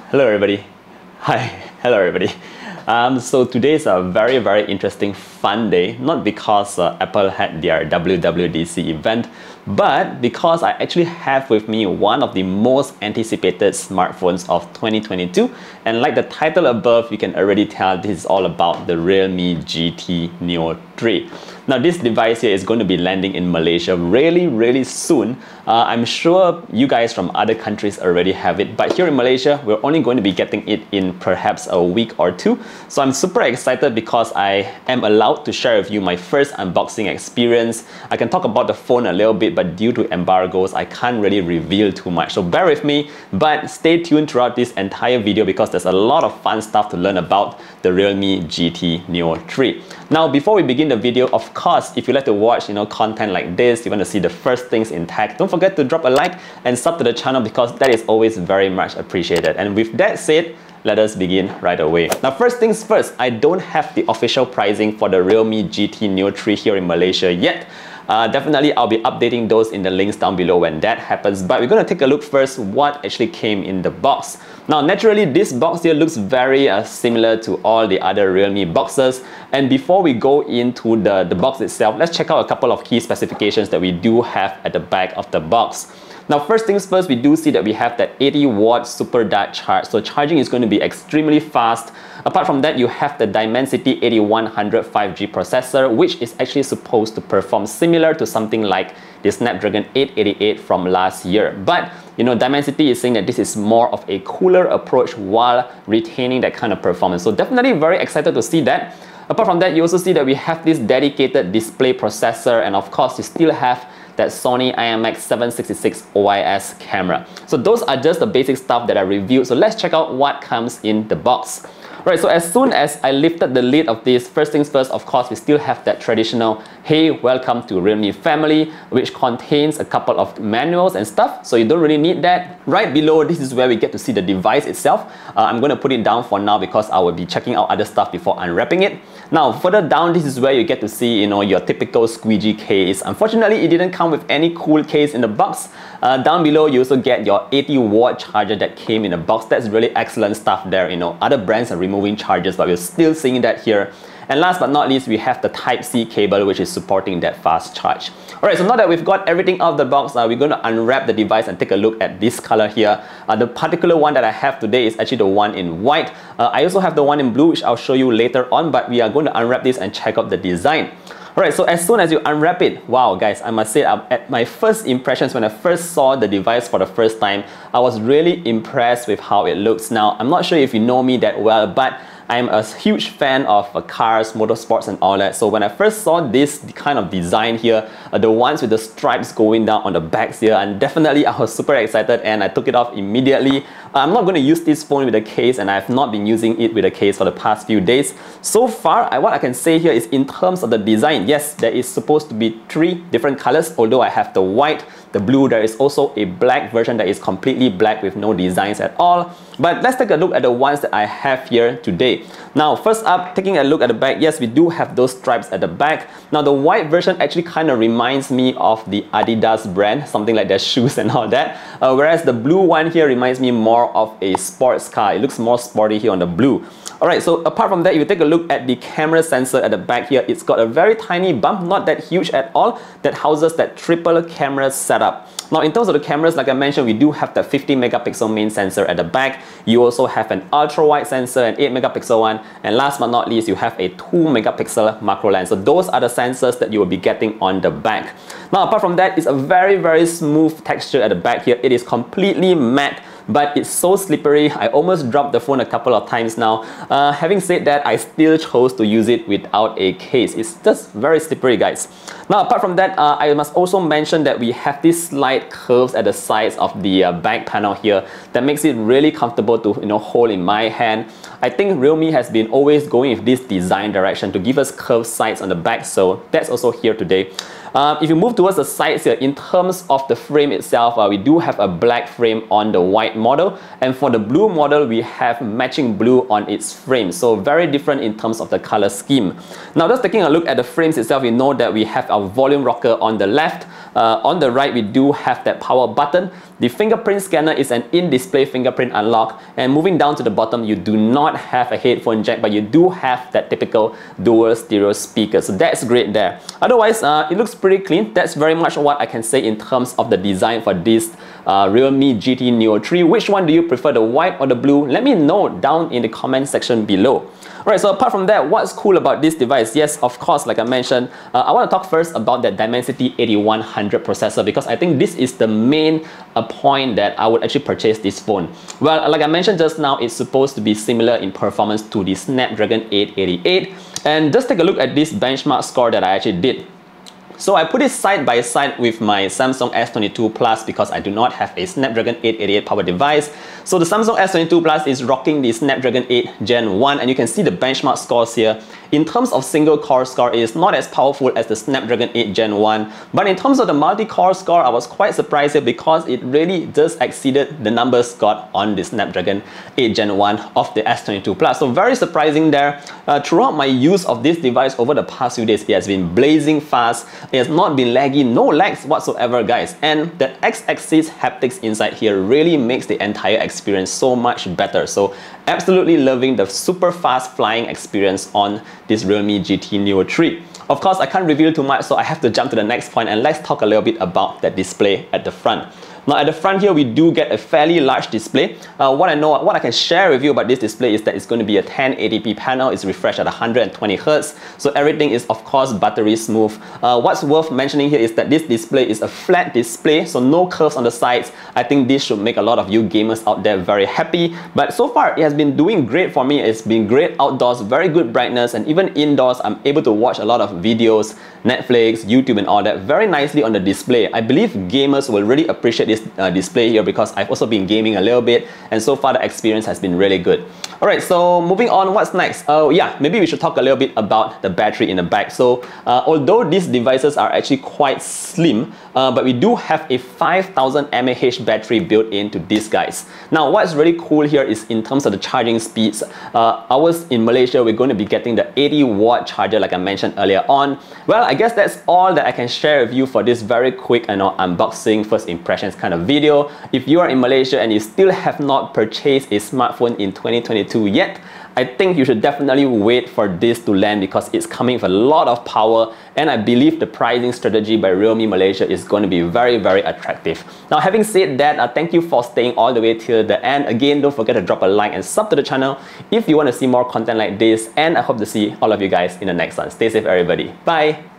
Hello everybody. Hi, hello everybody. So today is a very interesting fun day, not because Apple had their WWDC event, but because I actually have with me one of the most anticipated smartphones of 2022, and like the title above, you can already tell this is all about the Realme GT Neo 3. Now this device here is going to be landing in Malaysia really soon. I'm sure you guys from other countries already have it, but here in Malaysia, we're only going to be getting it in perhaps a week or two. So I'm super excited because I am allowed to share with you my first unboxing experience. I can talk about the phone a little bit, but due to embargoes, I can't really reveal too much. So bear with me, but stay tuned throughout this entire video because there's a lot of fun stuff to learn about the Realme GT Neo 3. Now, before we begin the video, of course, if you like to watch content like this, you want to see the first things in tech, don't forget to drop a like and sub to the channel because that is always very much appreciated. And with that said, let us begin right away. Now, first things first, I don't have the official pricing for the Realme GT Neo 3 here in Malaysia yet. Definitely, I'll be updating those in the links down below when that happens. But we're going to take a look first what actually came in the box. Now, naturally, this box here looks very similar to all the other Realme boxes. And before we go into the box itself, let's check out a couple of key specifications that we do have at the back of the box. Now, first things first, we do see that we have that 80-watt super dart charge. So charging is going to be extremely fast. Apart from that, you have the Dimensity 8100 5G processor, which is actually supposed to perform similar to something like the Snapdragon 888 from last year. But Dimensity is saying that this is more of a cooler approach while retaining that kind of performance. So definitely very excited to see that. Apart from that, you also see that we have this dedicated display processor, and of course, you still have that Sony IMX766 OIS camera. So those are just the basic stuff that I reviewed. So let's check out what comes in the box. Right, so as soon as I lifted the lid of this, first things first, of course, we still have that traditional, hey, welcome to Realme family, which contains a couple of manuals and stuff, so you don't really need that. Right below, this is where we get to see the device itself. I'm going to put it down for now because I will be checking out other stuff before unwrapping it. Now, further down, this is where you get to see, your typical squeegee case. Unfortunately, it didn't come with any cool case in the box. Down below, you also get your 80-watt charger that came in the box. That's really excellent stuff there. Other brands are removing chargers, but we're still seeing that here. And last but not least, we have the Type-C cable, which is supporting that fast charge. Alright, so now that we've got everything out of the box, we're going to unwrap the device and take a look at this color here. The particular one that I have today is actually the one in white. I also have the one in blue, which I'll show you later on, but we are going to unwrap this and check out the design. Alright, so as soon as you unwrap it, wow guys, I must say at my first impressions when I first saw the device for the first time, I was really impressed with how it looks. Now, I'm not sure if you know me that well, but I'm a huge fan of cars, motorsports and all that. So when I first saw this kind of design here, the ones with the stripes going down on the backs here, and definitely I was super excited and I took it off immediately. I'm not going to use this phone with a case, and I have not been using it with a case for the past few days. So far, what I can say here is in terms of the design, yes, there is supposed to be 3 different colors, although I have the white, the blue, there is also a black version that is completely black with no designs at all. But let's take a look at the ones that I have here today. Now, first up, taking a look at the back, yes, we do have those stripes at the back. Now, the white version actually kind of reminds me of the Adidas brand, something like their shoes and all that. Whereas the blue one here reminds me more of a sports car. It looks more sporty here on the blue. Alright, so apart from that, if you take a look at the camera sensor at the back here, it's got a very tiny bump, not that huge at all, that houses that triple camera setup. Now, in terms of the cameras, like I mentioned, we do have the 50 megapixel main sensor at the back. You also have an ultra-wide sensor, an 8 megapixel one, and last but not least, you have a 2 megapixel macro lens. So those are the sensors that you will be getting on the back. Now, apart from that, it's a very smooth texture at the back here. It is completely matte, but it's so slippery. I almost dropped the phone a couple of times now. Having said that, I still chose to use it without a case. It's just very slippery, guys. Now, apart from that, I must also mention that we have these slight curves at the sides of the back panel here that makes it really comfortable to hold in my hand. I think Realme has been always going with this design direction to give us curved sides on the back, so that's also here today. If you move towards the sides here, in terms of the frame itself, we do have a black frame on the white model, and for the blue model, we have matching blue on its frame, so very different in terms of the color scheme. Now, just taking a look at the frames itself, you know that we have our volume rocker on the left. On the right, we do have that power button. The fingerprint scanner is an in-display fingerprint unlock, and moving down to the bottom, you do not have a headphone jack, but you do have that typical dual stereo speaker, so that's great there. Otherwise, it looks pretty clean. That's very much what I can say in terms of the design for this Realme GT Neo 3. Which one do you prefer, the white or the blue? Let me know down in the comment section below. Alright, so apart from that, what's cool about this device? Yes, of course, like I mentioned, I want to talk first about that Dimensity 8100 processor, because I think this is the main point that I would actually purchase this phone. Well, like I mentioned just now, it's supposed to be similar in performance to the Snapdragon 888. And just take a look at this benchmark score that I actually did. So I put it side by side with my Samsung S22 Plus because I do not have a Snapdragon 888 powered device. So the Samsung S22 Plus is rocking the Snapdragon 8 Gen 1, and you can see the benchmark scores here. In terms of single core score, it is not as powerful as the Snapdragon 8 Gen 1, but in terms of the multi-core score, I was quite surprised here because it really just exceeded the numbers got on the Snapdragon 8 Gen 1 of the S22 Plus. So very surprising there. Throughout my use of this device over the past few days, it has been blazing fast. It has not been laggy, no lags whatsoever, guys. And the X-axis haptics inside here really makes the entire experience so much better. So absolutely loving the super fast flying experience on this Realme GT Neo 3. Of course, I can't reveal too much, so I have to jump to the next point, and let's talk a little bit about the display at the front. Now at the front here, we do get a fairly large display. What I can share with you about this display is that it's going to be a 1080p panel. It's refreshed at 120 Hz, so everything is of course buttery smooth. What's worth mentioning here is that this display is a flat display, so no curves on the sides. I think this should make a lot of you gamers out there very happy. But so far, it has been doing great for me. It's been great outdoors, very good brightness, and even indoors, I'm able to watch a lot of videos, Netflix, YouTube, and all that very nicely on the display. I believe gamers will really appreciate this display here because I've also been gaming a little bit, and so far the experience has been really good. Alright, so moving on, what's next? Oh yeah, maybe we should talk a little bit about the battery in the back. So although these devices are actually quite slim, but we do have a 5000 mAh battery built into these guys. Now what's really cool here is in terms of the charging speeds. Ours in Malaysia, we're going to be getting the 80-watt charger like I mentioned earlier on. Well, I guess that's all that I can share with you for this very quick unboxing, first impressions kind of video. If you are in Malaysia and you still have not purchased a smartphone in 2022 yet, I think you should definitely wait for this to land because it's coming with a lot of power, and I believe the pricing strategy by Realme Malaysia is going to be very, very attractive. Now, having said that, thank you for staying all the way till the end. Again, don't forget to drop a like and sub to the channel if you want to see more content like this, and I hope to see all of you guys in the next one. Stay safe, everybody. Bye!